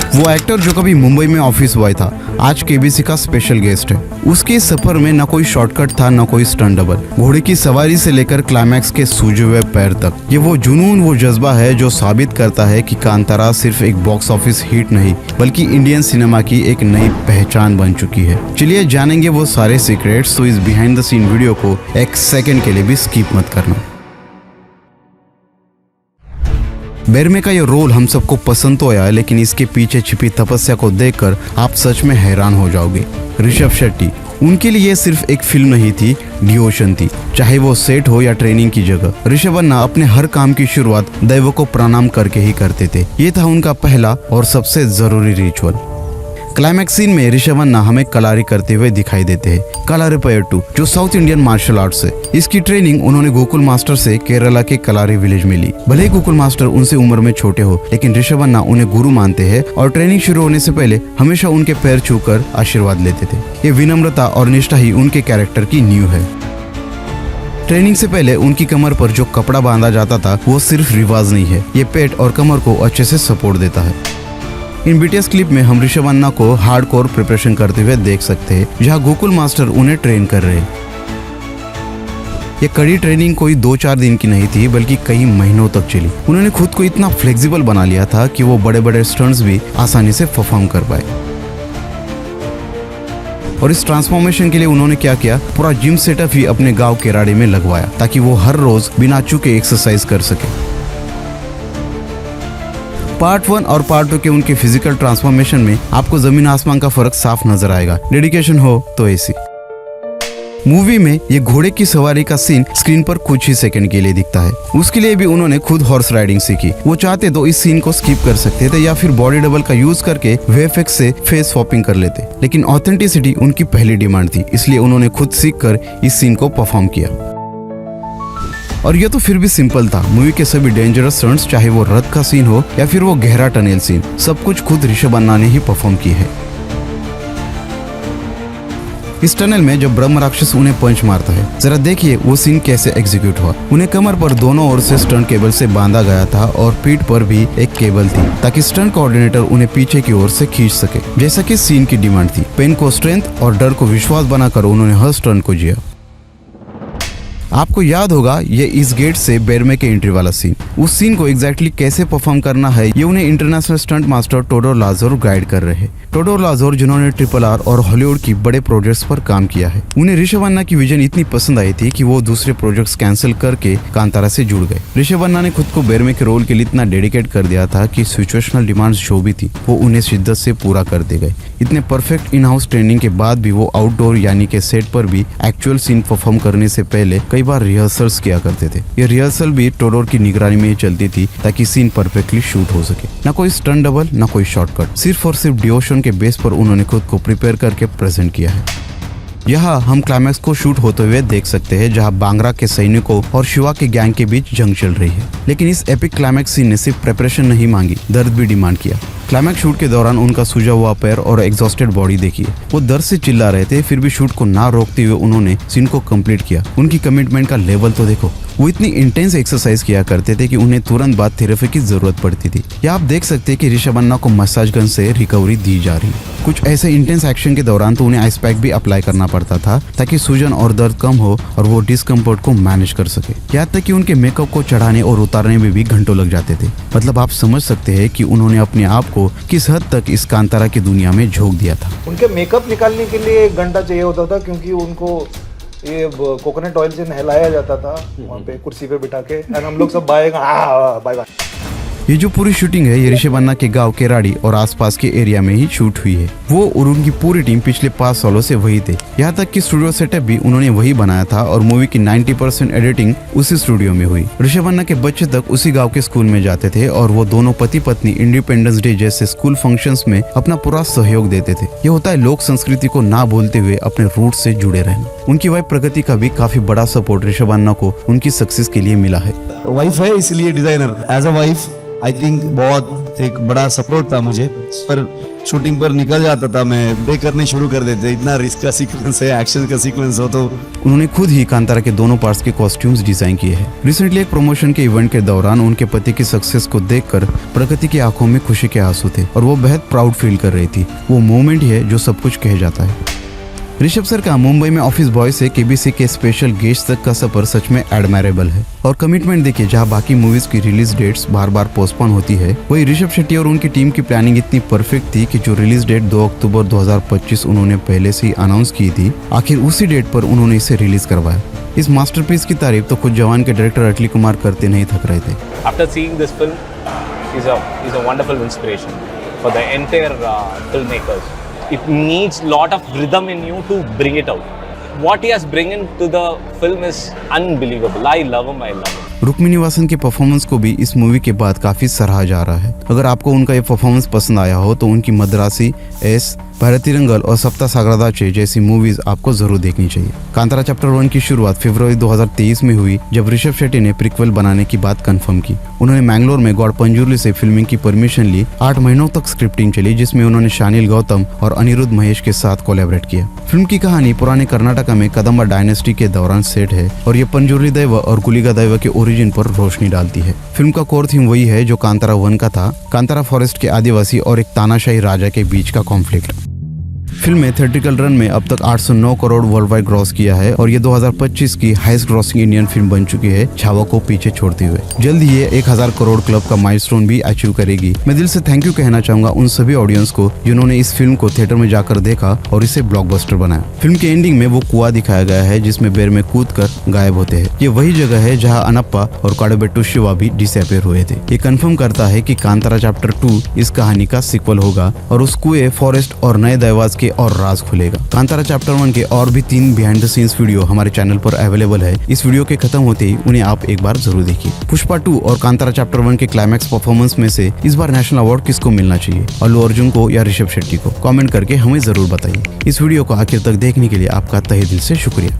वो एक्टर जो कभी मुंबई में ऑफिस बॉय था, आज केबीसी का स्पेशल गेस्ट है। उसके इस सफर में न कोई शॉर्टकट था, न कोई स्टंट डबल। घोड़े की सवारी से लेकर क्लाइमैक्स के सूजे हुए पैर तक, ये वो जुनून, वो जज्बा है जो साबित करता है कि कांतारा सिर्फ एक बॉक्स ऑफिस हिट नहीं, बल्कि इंडियन सिनेमा की एक नई पहचान बन चुकी है। चलिए जानेंगे वो सारे सीक्रेट्स, तो इस बिहाइंड द सीन वीडियो को एक सेकंड के लिए भी स्किप मत करना। बेरमे का ये रोल हम सबको पसंद तो आया, लेकिन इसके पीछे छिपी तपस्या को देखकर आप सच में हैरान हो जाओगे। ऋषभ शेट्टी, उनके लिए सिर्फ एक फिल्म नहीं थी, डिवोशन थी, चाहे वो सेट हो या ट्रेनिंग की जगह। ऋषभ अन्ना अपने हर काम की शुरुआत दैव को प्रणाम करके ही करते थे। ये था उनका पहला और सबसे जरूरी रिचुअल। क्लाइमैक्स सीन में ऋषभ अन्ना हमें कलारी करते हुए दिखाई देते हैं। कलारीपयट्टू जो साउथ इंडियन मार्शल आर्ट्स है, इसकी ट्रेनिंग उन्होंने गोकुल मास्टर से केरला के कलारी विलेज में ली। भले ही गोकुल मास्टर उनसे उम्र में छोटे हो, लेकिन ऋषभ अन्ना उन्हें गुरु मानते हैं और ट्रेनिंग शुरू होने से पहले हमेशा उनके पैर छूकर आशीर्वाद लेते थे। ये विनम्रता और निष्ठा ही उनके कैरेक्टर की नींव है। ट्रेनिंग से पहले उनकी कमर पर जो कपड़ा बांधा जाता था वो सिर्फ रिवाज नहीं है, ये पेट और कमर को अच्छे से सपोर्ट देता है। इन बीटीएस क्लिप में हम ऋषभ अन्ना को हार्डकोर प्रिपरेशन करते हुए देख सकते हैं, जहां गोकुल मास्टर उन्हें ट्रेन कर रहे हैं। ये कड़ी ट्रेनिंग कोई 2-4 दिन की नहीं थी, बल्कि कई महीनों तक चली। उन्होंने खुद को इतना फ्लेक्सिबल बना लिया था कि वो बड़े बड़े स्टंट्स भी आसानी से परफॉर्म कर पाए। और इस ट्रांसफॉर्मेशन के लिए उन्होंने क्या किया, पूरा जिम सेटअप ही अपने गांव केराड़ी में लगवाया, ताकि वो हर रोज बिना चूके एक्सरसाइज कर सके। पार्ट 1 और पार्ट 2 के उनके फिजिकल ट्रांसफॉर्मेशन में आपको जमीन आसमान का फर्क साफ नजर आएगा। डेडिकेशन हो तो ऐसी। मूवी में ये घोड़े की सवारी का सीन स्क्रीन पर कुछ ही सेकंड के लिए दिखता है। उसके लिए भी उन्होंने खुद हॉर्स राइडिंग सीखी। वो चाहते तो इस सीन को स्किप कर सकते थे या फिर बॉडी डबल का यूज करके वीएफएक्स से फेस स्वैपिंग कर लेते, लेकिन ऑथेंटिसिटी उनकी पहली डिमांड थी, इसलिए उन्होंने खुद सीख कर इस सीन को परफॉर्म किया। और ये तो फिर भी सिंपल था। मूवी के सभी डेंजरस स्टंट्स, चाहे वो रथ का सीन हो या फिर वो गहरा टनल सीन, सब कुछ खुद ऋषभ अन्ना ने ही परफॉर्म किए हैं। इस टनल में जब ब्रह्म राक्षस उन्हें पंच मारता है, जरा देखिए वो सीन कैसे एग्जीक्यूट हुआ। उन्हें कमर पर दोनों ओर से स्टंट केबल से बांधा गया था और पीठ पर भी एक केबल थी, ताकि स्टंट कोऑर्डिनेटर उन्हें पीछे की ओर से खींच सके, जैसा कि सीन की डिमांड थी। पेन को स्ट्रेंथ और डर को विश्वास बनाकर उन्होंने हर स्टंट को जिया। आपको याद होगा ये इस गेट से बेरमे के एंट्री वाला सीन। उस सीन को एग्जैक्टली कैसे परफॉर्म करना है, ये उन्हें international stunt master टोडोर Lajor guide कर रहे हैं। टोडोर लाजोर जिन्होंने RRR और हॉलीवुड की बड़े प्रोजेक्ट्स पर काम किया है। उन्हें ऋषभ अन्ना की विजन इतनी पसंद आई थी कि वो दूसरे प्रोजेक्ट्स कैंसिल करके कांतारा से जुड़ गए। ऋषभ अन्ना ने खुद को बेरमे के रोल के लिए इतना डेडिकेट कर दिया था कि सिचुएशनल डिमांड्स जो भी थी वो उन्हें शिद्दत से पूरा करते गए। इतने परफेक्ट इन हाउस ट्रेनिंग के बाद भी वो आउटडोर यानी के सेट पर भी एक्चुअल सीन परफॉर्म करने से पहले कई बार रिहर्सल्स किया करते थे। ये रिहर्सल भी टोडोर की निगरानी में ही चलती थी, ताकि सीन परफेक्टली शूट हो सके। ना कोई स्टंट डबल, ना कोई शॉर्टकट, सिर्फ और सिर्फ डिवोशन के बेस पर उन्होंने खुद को प्रिपेयर करके प्रेजेंट किया है। यहाँ हम क्लाइमैक्स को शूट होते हुए देख सकते हैं, जहाँ बांग्रा के सैनिकों और शिवा के गैंग के बीच जंग चल रही है। लेकिन इस एपिक क्लाइमैक्स सीन ने सिर्फ प्रिपरेशन नहीं मांगी, दर्द भी डिमांड किया। क्लाइमैक्स शूट के दौरान उनका सूजा हुआ पैर और एग्जॉस्टेड बॉडी देखिए। वो दर्द से चिल्ला रहे थे, फिर भी शूट को ना रोकते हुए उन्होंने सीन को कंप्लीट किया। उनकी कमिटमेंट का लेवल तो देखो। वो इतनी इंटेंस एक्सरसाइज किया करते थे कि उन्हें तुरंत बाद थेरेपी की जरूरत पड़ती थी। या आप देख सकते हैं कि ऋषभ अन्ना को मसाज गन से रिकवरी दी जा रही है। कुछ ऐसे इंटेंस एक्शन के दौरान तो उन्हें आइस पैक भी अप्लाई करना पड़ता था, ताकि सूजन और दर्द कम हो और वो डिस्कम्फर्ट को मैनेज कर सके। यहाँ तक कि उनके मेकअप को चढ़ाने और उतारने में भी घंटों लग जाते थे। मतलब आप समझ सकते हैं कि उन्होंने अपने आप को किस हद तक इस कांतारा की दुनिया में झोंक दिया था। उनके मेकअप निकालने के लिए 1 घंटा चाहिए होता था, क्योंकि उनको ये कोकोनट ऑयल से नहलाया जाता था वहाँ पे कुर्सी पे बिठा के, और हम लोग सब बाय बाय। ये जो पूरी शूटिंग है, ये ऋषभ अन्ना के गांव केराड़ी और आसपास के एरिया में ही शूट हुई है। वो और उनकी पूरी टीम पिछले 5 सालों से वही थे। यहाँ तक कि स्टूडियो सेटअप भी उन्होंने वही बनाया था और मूवी की 90% एडिटिंग उसी स्टूडियो में हुई। ऋषभ अन्ना के बच्चे तक उसी गाँव के स्कूल में जाते थे और वो दोनों पति पत्नी इंडिपेंडेंस डे जैसे स्कूल फंक्शंस में अपना पूरा सहयोग देते थे। ये होता है लोक संस्कृति को ना भूलते हुए अपने रूट से जुड़े रहना। उनकी वाइफ प्रगति का भी काफी बड़ा सपोर्ट ऋषभ अन्ना को उनकी सक्सेस के लिए मिला है। वाइफ है इसलिए designer, as a wife I think बहुत एक बड़ा सपोर्ट था मुझे। पर शूटिंग पर निकल जाता था मैं, ब्रेक करने शुरू कर देते, इतना रिस्क का सीक्वेंस है, एक्शन का सीक्वेंस हो तो। उन्होंने खुद ही कांतारा के दोनों पार्ट्स के कॉस्ट्यूम्स डिजाइन किए हैं। रिसेंटली एक प्रमोशन के इवेंट के दौरान उनके पति की सक्सेस को देखकर प्रकृति की आंखों में खुशी के आंसू थे और वो बेहद प्राउड फील कर रही थी। वो मोमेंट ही है जो सब कुछ कह जाता है। ऋषभ सर का मुंबई में ऑफिस बॉय से केबीसी के स्पेशल गेस्ट तक का सफर सच में एडमायरेबल है। और कमिटमेंट देखिए, जहां बाकी मूवीज की रिलीज डेट्स बार बार पोस्टपोन होती है, वही ऋषभ शेट्टी और उनकी टीम की प्लानिंग इतनी परफेक्ट थी कि जो रिलीज डेट 2 अक्टूबर 2025 उन्होंने पहले से ही अनाउंस की थी, आखिर उसी डेट पर उन्होंने इसे रिलीज करवाया। इस मास्टरपीस की तारीफ तो खुद जवान के डायरेक्टर अटली कुमार करते नहीं थक रहे थे। After seeing this film, is a wonderful inspiration for the entire filmmakers. It needs lot of rhythm in you to bring it out. What he has bring into the film is unbelievable. I love him. Rukmini Vasan के performance को भी इस movie के बाद काफी सराहा जा रहा है। अगर आपको उनका ये परफॉर्मेंस पसंद आया हो तो उनकी मद्रासी, एस, भारतीरंगल और सप्ता सागरादाचे जैसी मूवीज आपको जरूर देखनी चाहिए। कांतारा चैप्टर 1 की शुरुआत फरवरी 2023 में हुई जब ऋषभ शेट्टी ने प्रीक्वल बनाने की बात कंफर्म की। उन्होंने मैंगलोर में गॉड पंजुर्ली से फिल्मिंग की परमिशन ली। 8 महीनों तक स्क्रिप्टिंग चली, जिसमें उन्होंने शानिल गौतम और अनिरुद्ध महेश के साथ कोलैबोरेट किया। फिल्म की कहानी पुराने कर्नाटका में कदम्बा डायनेस्टी के दौरान सेट है और ये पंजुर्ली दैव और गुलिगा दैव के ओरिजिन पर रोशनी डालती है। फिल्म का कोर थीम वही है जो कांतारा 1 का था, कांतारा फॉरेस्ट के आदिवासी और एक तानाशाही राजा के बीच का कॉन्फ्लिक्ट। फिल्म में थिएट्रिकल रन में अब तक 809 करोड़ वर्ल्ड वाइड ग्रॉस किया है और ये 2025 की हाईएस्ट ग्रॉसिंग इंडियन फिल्म बन चुकी है, छावा को पीछे छोड़ते हुए। जल्द ही ये 1000 करोड़ क्लब का माइलस्टोन भी अचीव करेगी। मैं दिल से थैंक यू कहना चाहूंगा उन सभी ऑडियंस को जिन्होंने इस फिल्म को थिएटर में जाकर देखा और इसे ब्लॉकबस्टर बनाया। फिल्म के एंडिंग में वो कुआं दिखाया गया है जिसमें बेर में कूद कर गायब होते हैं। ये वही जगह है जहाँ अनप्पा और काडोबेट्टू शिवा भी डिसअपियर हुए थे। ये कंफर्म करता है कि कांतारा चैप्टर 2 इस कहानी का सीक्वल होगा और उस कुएं, फॉरेस्ट और नए दैवास के और राज खुलेगा। कांतारा चैप्टर 1 के और भी 3 बिहाइंड द सीन्स वीडियो हमारे चैनल पर अवेलेबल है। इस वीडियो के खत्म होते ही उन्हें आप एक बार जरूर देखिए। पुष्पा 2 और कांतारा चैप्टर 1 के क्लाइमैक्स परफॉर्मेंस में से इस बार नेशनल अवार्ड किसको मिलना चाहिए, अल्लू अर्जुन को या ऋषभ शेट्टी को? कमेंट करके हमें जरूर बताइए। इस वीडियो को आखिर तक देखने के लिए आपका तहे दिल से शुक्रिया।